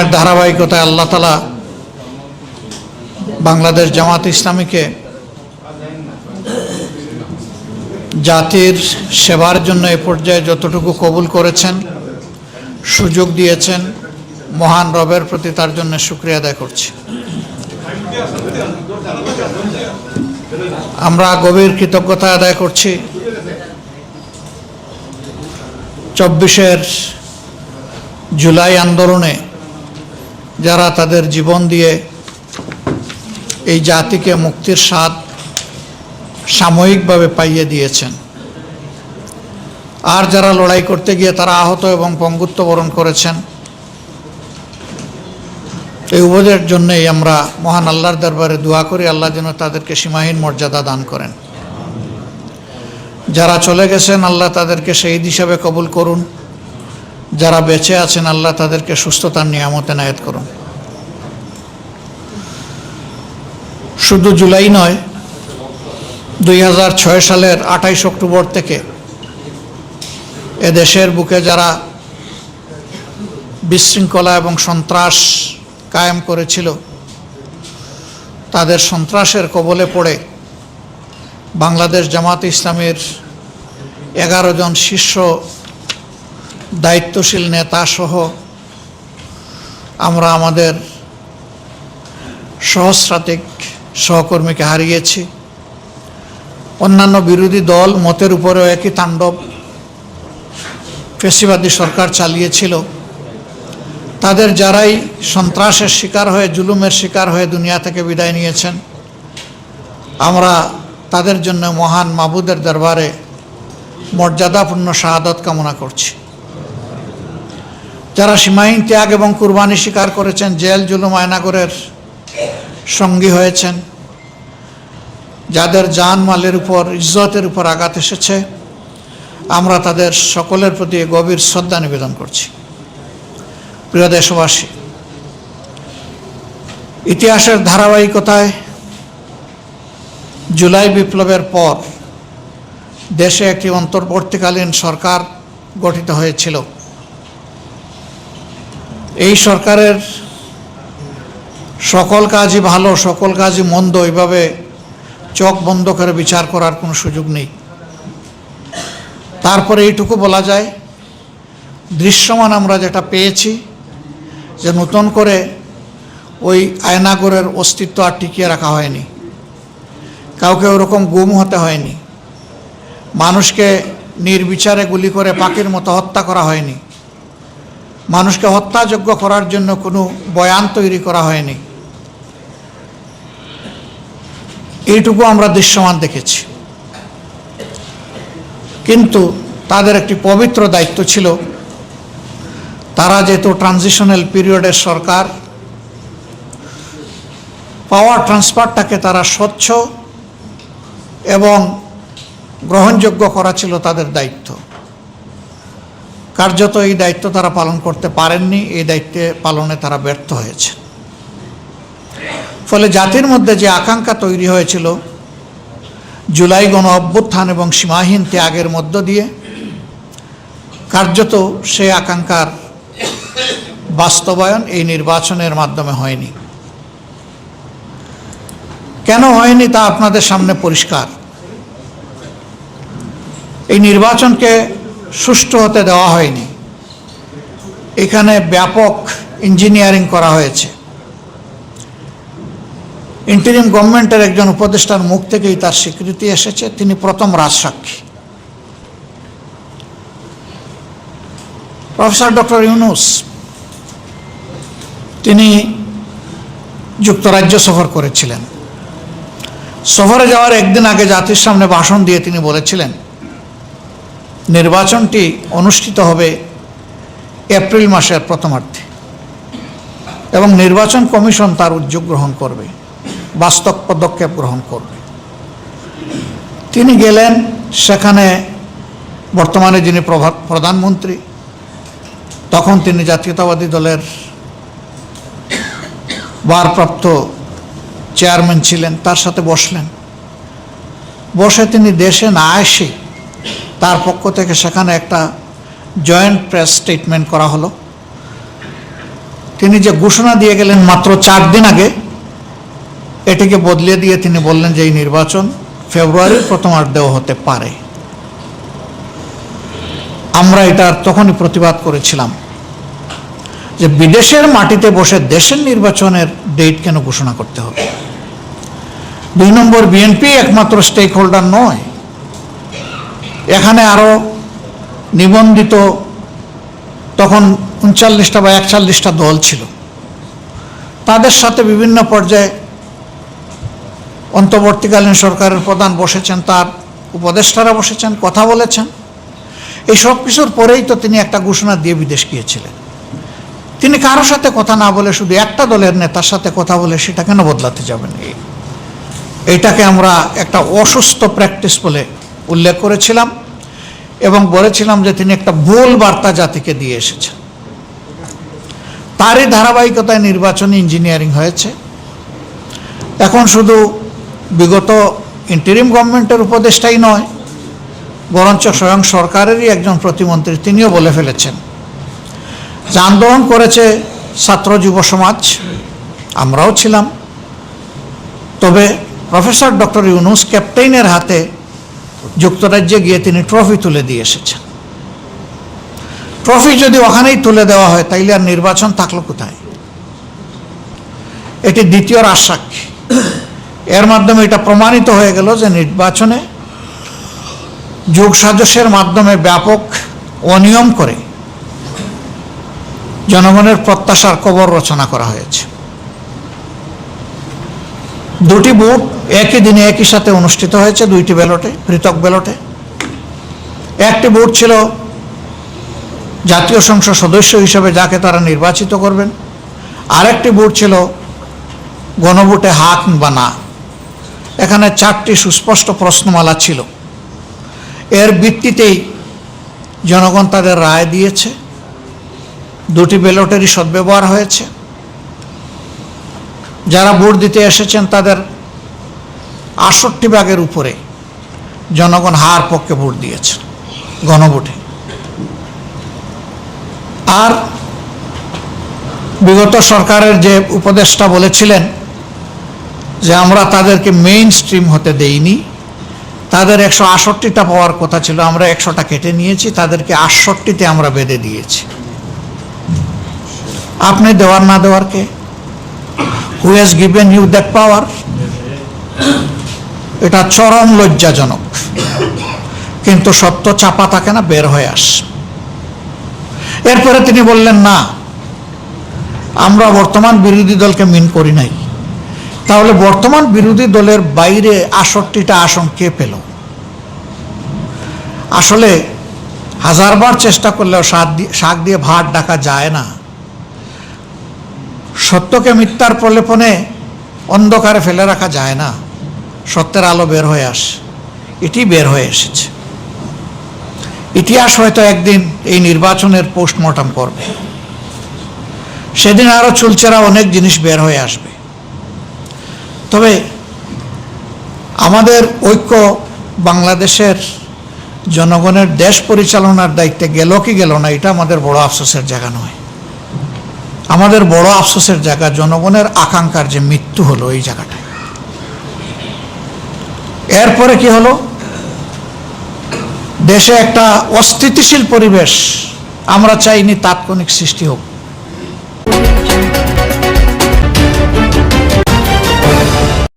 সময়ের ধারাবাহিকতায় আল্লাহ তাআলা বাংলাদেশ জামাত ইসলামীকে জাতির সেবার জন্য এ পর্যায়ে যতটুকু কবুল করেছেন, সুযোগ দিয়েছেন, মহান রবের প্রতি তার জন্য শুকরিয়া আদায় করছি। আমরা গভীর কৃতজ্ঞতা আদায় করছি 24 জুলাই আন্দোলনে যারা তাদের জীবন দিয়ে এই জাতিকে মুক্তির স্বাদ সাময়িকভাবে পাইয়ে দিয়েছেন, আর যারা লড়াই করতে গিয়ে তারা আহত এবং পঙ্গুত্ব বরণ করেছেন, এই উভয়ের জন্যই আমরা মহান আল্লাহর দরবারে দোয়া করি আল্লাহ যেন তাদেরকে সীমাহীন মর্যাদা দান করেন। যারা চলে গেছেন আল্লাহ তাদেরকে শহীদ হিসাবে কবুল করুন, যারা বেঁচে আছেন আল্লাহ তাদেরকে সুস্থতার নিয়ামত এনায়েত করুন। শুধু জুলাই নয়, 2006 সালের 28 অক্টোবর থেকে এদেশের বুকে যারা বিশৃঙ্খলা এবং সন্ত্রাস কায়েম করেছিল, তাদের সন্ত্রাসের কবলে পড়ে বাংলাদেশ জামাত ইসলামীর 11 জন শীর্ষ দায়িত্বশীল নেতা সহ আমরা আমাদের সহস্রাধিক সহকর্মীকে হারিয়েছি। অন্যান্য বিরোধী দল মতের উপরেও একই তাণ্ডব ফ্যাসিবাদী সরকার চালিয়েছিল। তাদের যারাই সন্ত্রাসের শিকার হয়ে, জুলুমের শিকার হয়ে দুনিয়া থেকে বিদায় নিয়েছেন, আমরা তাদের জন্য মহান মাবুদের দরবারে মর্যাদাপূর্ণ শাহাদত কামনা করছি। যারা সীমাহীন ত্যাগ এবং কুরবানি স্বীকার করেছেন, জেল জুলুম আয়নাগরের সঙ্গী হয়েছেন, যাদের জান মালের উপর, ইজ্জতের উপর আঘাত এসেছে, আমরা তাদের সকলের প্রতি গভীর শ্রদ্ধা নিবেদন করছি। প্রিয় দেশবাসী, ইতিহাসের ধারাবাহিকতায় জুলাই বিপ্লবের পর দেশে একটি অন্তর্বর্তীকালীন সরকার গঠিত হয়েছিল। এই সরকারের সকল কাজই ভালো, সকল কাজই মন্দ, এইভাবে চোখ বন্ধ করে বিচার করার কোনো সুযোগ নেই। তারপরে এইটুকু বলা যায়, দৃশ্যমান আমরা যেটা পেয়েছি যে নতুন করে ওই আয়নাগরের অস্তিত্ব আর টিকিয়ে রাখা হয়নি, কাউকে ওরকম গুম হতে হয়নি, মানুষকে নির্বিচারে গুলি করে পাখির মতো হত্যা করা হয়নি, মানুষকে হত্যাযোগ্য করার জন্য কোনো বয়ান তৈরি করা হয়নি। এইটুকু আমরা দৃশ্যমান দেখেছি। কিন্তু তাদের একটি পবিত্র দায়িত্ব ছিল, তারা যেহেতু ট্রানজিশনাল পিরিয়ডের সরকার, পাওয়ার ট্রান্সফারটাকে তারা স্বচ্ছ এবং গ্রহণযোগ্য করা ছিল তাদের দায়িত্ব। কার্যত এই দায়িত্ব তারা পালন করতে পারেননি, এই দায়িত্বে পালনে তারা ব্যর্থ হয়েছে। ফলে জাতির মধ্যে যে আকাঙ্ক্ষা তৈরি হয়েছিল জুলাই গণ অভ্যুত্থান এবং সীমাহীন ত্যাগের মধ্য দিয়ে, কার্যত সেই আকাঙ্ক্ষার বাস্তবায়ন এই নির্বাচনের মাধ্যমে হয়নি। কেন হয়নি তা আপনাদের সামনে পরিষ্কার। এই নির্বাচনকে সুষ্ঠু হতে দেওয়া হয়নি। এখানে ব্যাপক ইঞ্জিনিয়ারিং করা হয়েছে। ইন্টারিম গভর্নমেন্টের একজন উপদেষ্টার মুখ থেকেই তার স্বীকৃতি এসেছে, তিনি প্রথম রাজসাক্ষী। প্রফেসর ডক্টর ইউনূস তিনি যুক্তরাজ্য সফর করেছিলেন। সফরে যাওয়ার একদিন আগে জাতির সামনে ভাষণ দিয়ে তিনি বলেছিলেন নির্বাচনটি অনুষ্ঠিত হবে এপ্রিল মাসের প্রথমার্ধে এবং নির্বাচন কমিশন তার উদ্যোগ গ্রহণ করবে, বাস্তব পদক্ষেপ গ্রহণ করবে। তিনি গেলেন, সেখানে বর্তমানে যিনি প্রধানমন্ত্রী, তখন তিনি জাতীয়তাবাদী দলের ভারপ্রাপ্ত চেয়ারম্যান ছিলেন, তার সাথে বসলেন। বসে তিনি দেশে না এসে তার পক্ষ থেকে সেখানে একটা জয়েন্ট প্রেস স্টেটমেন্ট করা হলো। তিনি যে ঘোষণা দিয়ে গেলেন মাত্র 4 দিন আগে, এটিকে বদলে দিয়ে তিনি বললেন যে এই নির্বাচন ফেব্রুয়ারির প্রথমার্ধেও হতে পারে। আমরা এটার তখনই প্রতিবাদ করেছিলাম যে বিদেশের মাটিতে বসে দেশের নির্বাচনের ডেট কেন ঘোষণা করতে হবে। 2 নম্বর, বিএনপি একমাত্র স্টেক হোল্ডার নয়, এখানে আরো নিবন্ধিত তখন 39টা বা 41টা দল ছিল। তাদের সাথে বিভিন্ন পর্যায়ে অন্তর্বর্তীকালীন সরকারের প্রধান বসেছেন, তার উপদেষ্টারা বসেছেন, কথা বলেছেন। এই সব কিছুর পরেই তো তিনি একটা ঘোষণা দিয়ে বিদেশ গিয়েছিলেন। তিনি কারোর সাথে কথা না বলে শুধু একটা দলের নেতার সাথে কথা বলে সেটা কেন বদলাতে যাবেন? এইটাকে আমরা একটা অসুস্থ প্র্যাকটিস বলে উল্লেখ করেছিলাম এবং বলেছিলাম যে তিনি একটা ভুল বার্তা জাতিকে দিয়ে এসেছেন। তারই ধারাবাহিকতায় নির্বাচনী ইঞ্জিনিয়ারিং হয়েছে। এখন শুধু বিগত ইন্টারিম গভর্নমেন্টের উপদেষ্টাই নয়, বরঞ্চ স্বয়ং সরকারেরই একজন প্রতিমন্ত্রী তিনিও বলে ফেলেছেন যে আন্দোলন করেছে ছাত্র যুব সমাজ, আমরাও ছিলাম, তবে প্রফেসর ডক্টর ইউনূস ক্যাপ্টেইনের হাতে যুক্তরাজ্যে গিয়ে তিনি ট্রফি তুলে দিয়ে এসেছেন। ট্রফি যদি ওখানেই তুলে দেওয়া হয় তাইলে আর নির্বাচন থাকলো কোথায়? এটি দ্বিতীয় রাজসাক্ষী। এর মাধ্যমে এটা প্রমাণিত হয়ে গেল যে নির্বাচনে যোগসাজশের মাধ্যমে ব্যাপক অনিয়ম করে জনগণের প্রত্যাশার কবর রচনা করা হয়েছে। 2টি ভোট একই দিনে একই সাথে অনুষ্ঠিত হয়েছে, 2টি ব্যালটে, পৃথক ব্যালটে। একটি ভোট ছিল জাতীয় সংসদ সদস্য হিসেবে যাকে তারা নির্বাচিত করবেন, আরেকটি ভোট ছিল গণভোটে হা কিংবা না। এখানে 4টি সুস্পষ্ট প্রশ্নমালা ছিল। এর ভিত্তিতেই জনগণ তাদের রায় দিয়েছে। 2টি ব্যালটেরই সদ্ব্যবহার হয়েছে। যারা ভোট দিতে এসেছেন তাদের 68% উপরে জনগণ হার পক্ষে ভোট দিয়েছে গণভোটে। আর বিগত সরকারের যে উপদেষ্টা বলেছিলেন যে আমরা তাদেরকে মেইন স্ট্রিম হতে দেইনি, তাদের 168টা পাওয়ার কথা ছিল, আমরা 100টা কেটে নিয়েছি, তাদেরকে 68তে আমরা বেঁধে দিয়েছি। আপনি দেওয়ার না দেওয়ার কে? Who has given you that power? এটা চরম লজ্জাজনক, কিন্তু সত্য চাপা থাকে না, বের হয়ে আস। এরপরে তিনি বললেন না, আমরা বর্তমান বিরোধী দলকে মিন করি নাই। তাহলে বর্তমান বিরোধী দলের বাইরে 68টা আসন কে পেল? আসলে হাজারবার চেষ্টা করলেও শাক দিয়ে ভাত ডাকা যায় না। সত্যকে মিথ্যার প্রলেপনে অন্ধকারে ফেলে রাখা যায় না। সত্যের আলো বের হয়ে আসে, এটি বের হয়ে এসেছে। ইতিহাস হয়তো একদিন এই নির্বাচনের পোস্টমর্টম করবে, সেদিন আরো চুলচেরা অনেক জিনিস বের হয়ে আসবে। তবে আমাদের ঐক্য বাংলাদেশের জনগণের দেশ পরিচালনার দায়িত্বে গেল কি গেল না, এটা আমাদের বড় আফসোসের জায়গা নয়। আমাদের বড় আফসোসের জায়গা জনগণের আকাঙ্ক্ষার যে মৃত্যু হলো এই জায়গাটায়। এরপরে কি হলো? দেশে একটা অস্থিতিশীল পরিবেশ আমরা চাইনি তাৎক্ষণিক সৃষ্টি হোক।